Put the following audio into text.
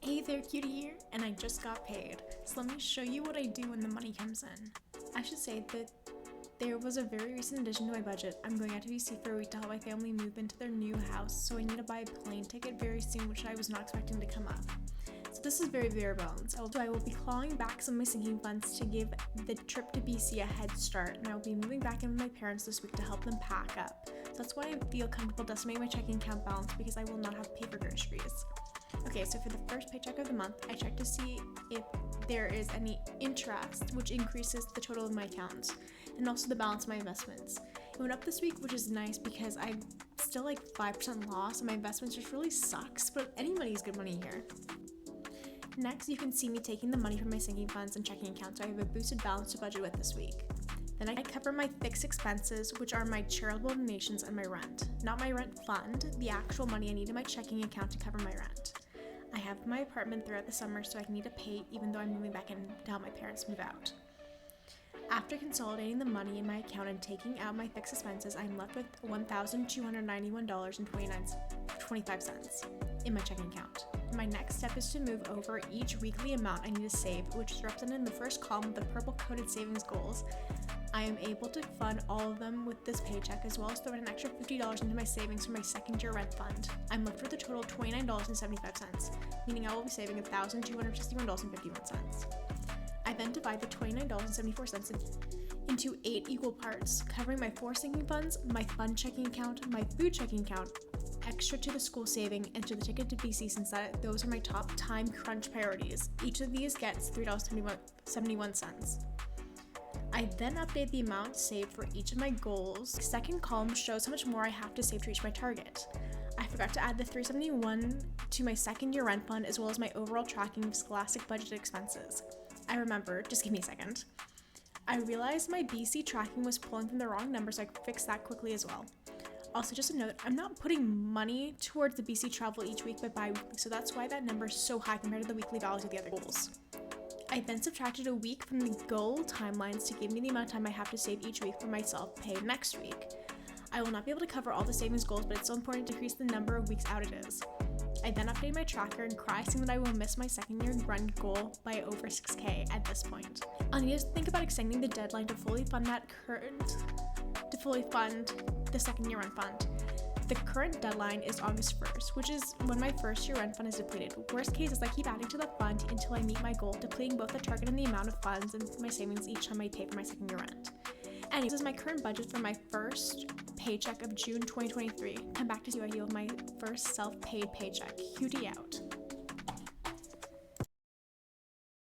Hey there, cutie here, and I just got paid. So let me show you what I do when the money comes in. I should say that there was a very recent addition to my budget. I'm going out to BC for a week to help my family move into their new house, so I need to buy a plane ticket very soon, which I was not expecting to come up. So this is very bare bones. So I will be clawing back some of my sinking funds to give the trip to BC a head start, and I will be moving back in with my parents this week to help them pack up. So that's why I feel comfortable decimating my checking account balance, because I will not have to pay for groceries. Okay, so for the first paycheck of the month, I check to see if there is any interest, which increases the total of my account, and also the balance of my investments. It went up this week, which is nice because I'm still like 5% loss, and my investments just really sucks, but any money is good money here. Next, you can see me taking the money from my sinking funds and checking account, so I have a boosted balance to budget with this week. Then I cover my fixed expenses, which are my charitable donations and my rent. Not my rent fund, the actual money I need in my checking account to cover my rent. I have my apartment throughout the summer, so I need to pay even though I'm moving back in to help my parents move out. After consolidating the money in my account and taking out my fixed expenses, I'm left with $1,291.25 in my checking account. My next step is to move over each weekly amount I need to save, which is represented in the first column with the purple coded savings goals. I am able to fund all of them with this paycheck, as well as throw in an extra $50 into my savings for my second year rent fund. I'm left with a total of $29.75, meaning I will be saving $1,261.51. I then divide the $29.74 into 8 equal parts, covering my 4 sinking funds, my fund checking account, my food checking account, extra to the school saving, and to the ticket to BC, since those are my top time crunch priorities. Each of these gets $3.71. I then update the amount saved for each of my goals. The second column shows how much more I have to save to reach my target. I forgot to add the $371 to my second year rent fund, as well as my overall tracking of scholastic budgeted expenses. I remembered, just give me a second. I realized my BC tracking was pulling from the wrong number, so I fixed that quickly as well. Also, just a note, I'm not putting money towards the BC travel each week but bi-weekly, so that's why that number is so high compared to the weekly values of the other goals. I then subtracted a week from the goal timelines to give me the amount of time I have to save each week for my self-pay next week. I will not be able to cover all the savings goals, but it's so important to decrease the number of weeks out it is. I then updated my tracker and cry, seeing that I will miss my second year run goal by over $6,000 at this point. I'll need to think about extending the deadline to fully fund the second year rent fund. The current deadline is August 1st, which is when my first year rent fund is depleted. Worst case is I keep adding to the fund until I meet my goal, depleting both the target and the amount of funds and my savings each time I pay for my second year rent. Anyways, this is my current budget for my first paycheck of June 2023. Come back to see what I do with my first self-paid paycheck. QT out.